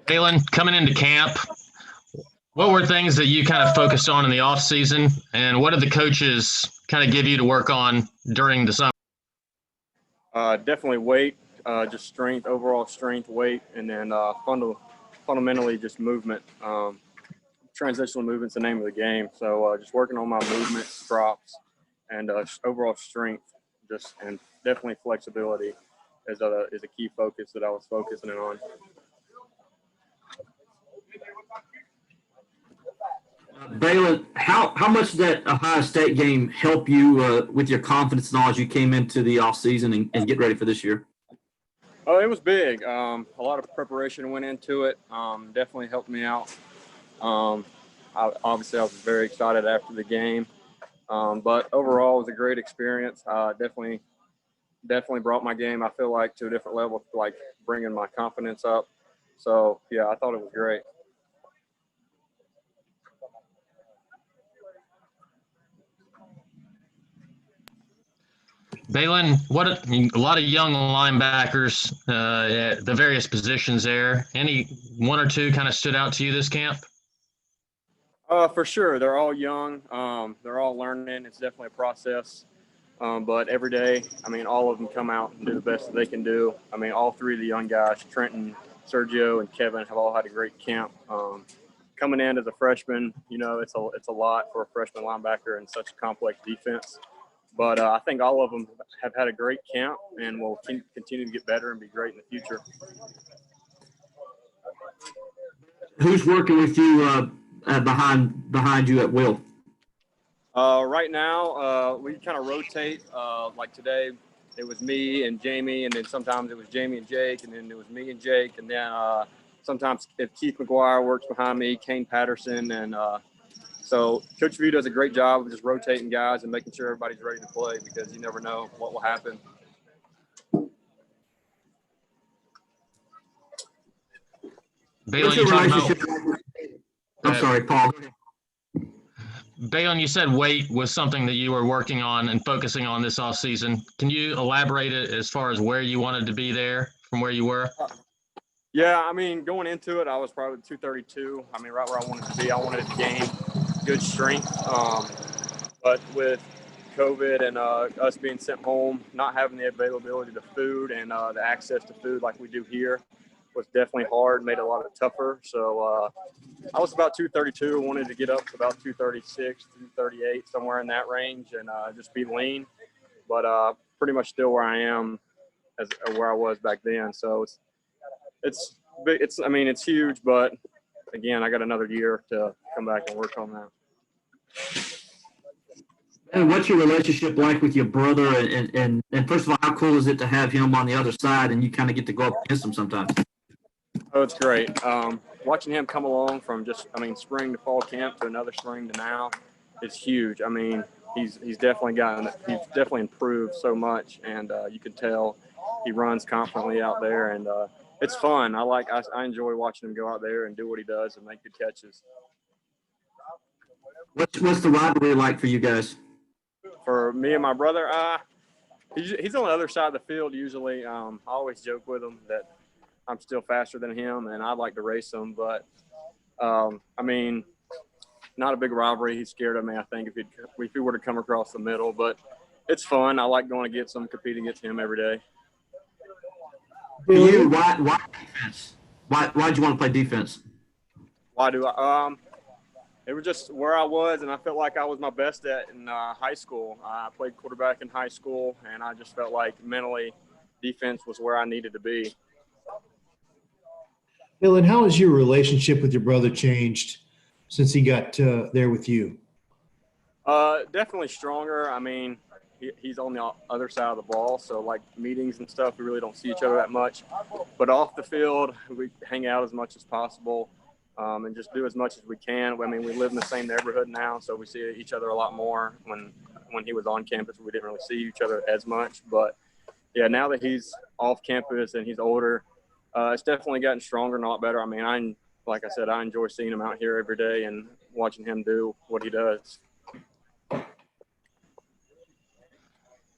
Baylon, coming into camp, what were things that you kind of focused on in the off season, and what did the coaches kind of give you to work on during the summer? Definitely weight, just strength, overall strength, weight, and then fundamentally just movement. Transitional movement's the name of the game. So just working on my movements, drops, and overall strength, and definitely flexibility is a key focus that I was focusing on. Baylon, how much did that Ohio State game help you with your confidence and all as you came into the offseason and get ready for this year? Oh, it was big. A lot of preparation went into it. Definitely helped me out. Obviously, I was very excited after the game. But overall, it was a great experience. Definitely brought my game, I feel like, to a different level, like bringing my confidence up. So, yeah, I thought it was great. Baylon, a lot of young linebackers at the various positions there. Any one or two kind of stood out to you this camp? For sure. They're all young. They're all learning. It's definitely a process. But every day, I mean, all of them come out and do the best that they can do. I mean, all three of the young guys, Trenton, Sergio, and Kevin, have all had a great camp. Coming in as a freshman, you know, it's a lot for a freshman linebacker in such a complex defense. But I think all of them have had a great camp and will continue to get better and be great in the future. Who's working with you behind you at will? Right now, we kind of rotate. Like today, it was me and Jamie, and then sometimes it was Jamie and Jake, and then it was me and Jake, and then sometimes if Keith McGuire works behind me, Kane Patterson, and so Coach View does a great job of just rotating guys and making sure everybody's ready to play because you never know what will happen. Baylon, you talking about? I'm sorry, Paul. Baylon, you said weight was something that you were working on and focusing on this offseason. Can you elaborate it as far as where you wanted to be there from where you were? Yeah, I mean, going into it, I was probably 232. I mean, right where I wanted to be. I wanted to gain good strength. But with COVID and us being sent home, not having the availability to food and the access to food like we do here was definitely hard, made it a lot tougher. So I was about 232. I wanted to get up to about 236, 238, somewhere in that range, and just be lean. But pretty much still where I am as where I was back then. So it's big. I mean, it's huge, but again, I got another year to come back and work on that. And what's your relationship like with your brother? And first of all, how cool is it to have him on the other side and you kind of get to go up against him sometimes? Oh, it's great. Watching him come along from spring to fall camp to another spring to now, it's huge. I mean, he's definitely improved so much, and you can tell he runs confidently out there, and it's fun. I enjoy watching him go out there and do what he does and make good catches. What's the rivalry like for you guys? For me and my brother, he's on the other side of the field usually. I always joke with him that I'm still faster than him, and I'd like to race him. But, I mean, not a big rivalry. He's scared of me, I think, if he were to come across the middle. But it's fun. I like going against him, competing against him every day. For you, why defense? Why'd you want to play defense? Why do I? It was just where I was, and I felt like I was my best at in high school. I played quarterback in high school, and I just felt like mentally defense was where I needed to be. Baylon, how has your relationship with your brother changed since he got there with you? Definitely stronger. I mean, he's on the other side of the ball, so like meetings and stuff, we really don't see each other that much. But off the field, we hang out as much as possible and just do as much as we can. I mean, we live in the same neighborhood now, so we see each other a lot more. When he was on campus, we didn't really see each other as much. But, yeah, now that he's off campus and he's older, it's definitely gotten stronger and a lot better. I mean, like I said, I enjoy seeing him out here every day and watching him do what he does.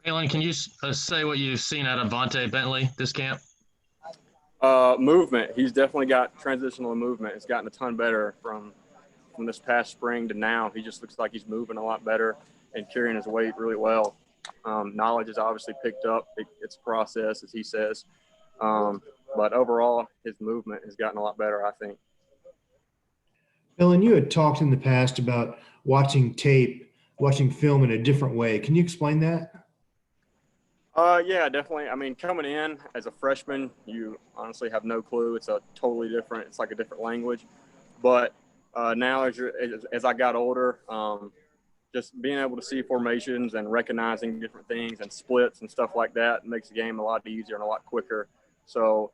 Baylon, can you say what you've seen out of Vontae Bentley this camp? Movement. He's definitely got transitional movement. It's gotten a ton better from this past spring to now. He just looks like he's moving a lot better and carrying his weight really well. Knowledge is obviously picked up. It's a process, as he says. But overall, his movement has gotten a lot better, I think. Baylon, you had talked in the past about watching tape, watching film in a different way. Can you explain that? Yeah, definitely. I mean, coming in as a freshman, you honestly have no clue. It's it's like a different language. But now as I got older, just being able to see formations and recognizing different things and splits and stuff like that makes the game a lot easier and a lot quicker. So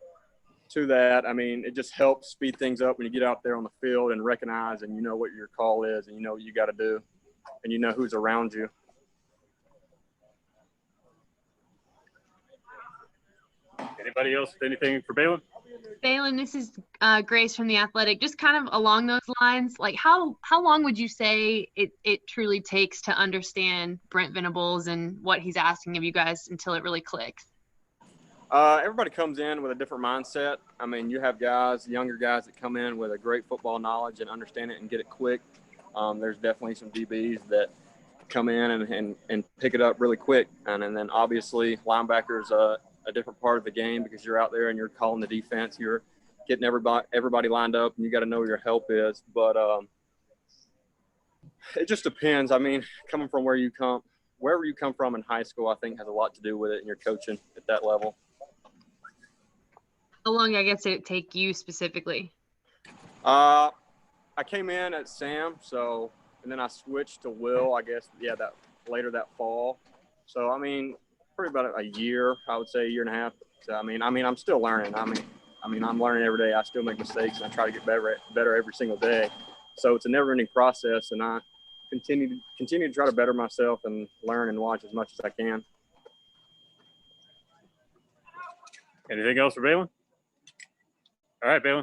to that, I mean, it just helps speed things up when you get out there on the field and recognize and you know what your call is and you know what you got to do and you know who's around you. Anybody else? Anything for Baylon? Baylon, this is Grace from The Athletic. Just kind of along those lines, like how long would you say it truly takes to understand Brent Venables and what he's asking of you guys until it really clicks? Everybody comes in with a different mindset. I mean, you have younger guys that come in with a great football knowledge and understand it and get it quick. There's definitely some DBs that come in and pick it up really quick. And then obviously linebackers a different part of the game because you're out there and you're calling the defense. You're getting everybody lined up and you got to know where your help is. But it just depends. I mean, coming from wherever you come from in high school, I think has a lot to do with it and your coaching at that level. How long, I guess, did it take you specifically? I came in at Sam, and then I switched to Will, I guess, later that fall. So, I mean, probably about a year, I would say, a year and a half. So, I mean, I'm still learning. I mean, I'm learning every day. I still make mistakes, and I try to get better every single day. So it's a never-ending process, and I continue to try to better myself and learn and watch as much as I can. Anything else for Baylon? All right, Baylon.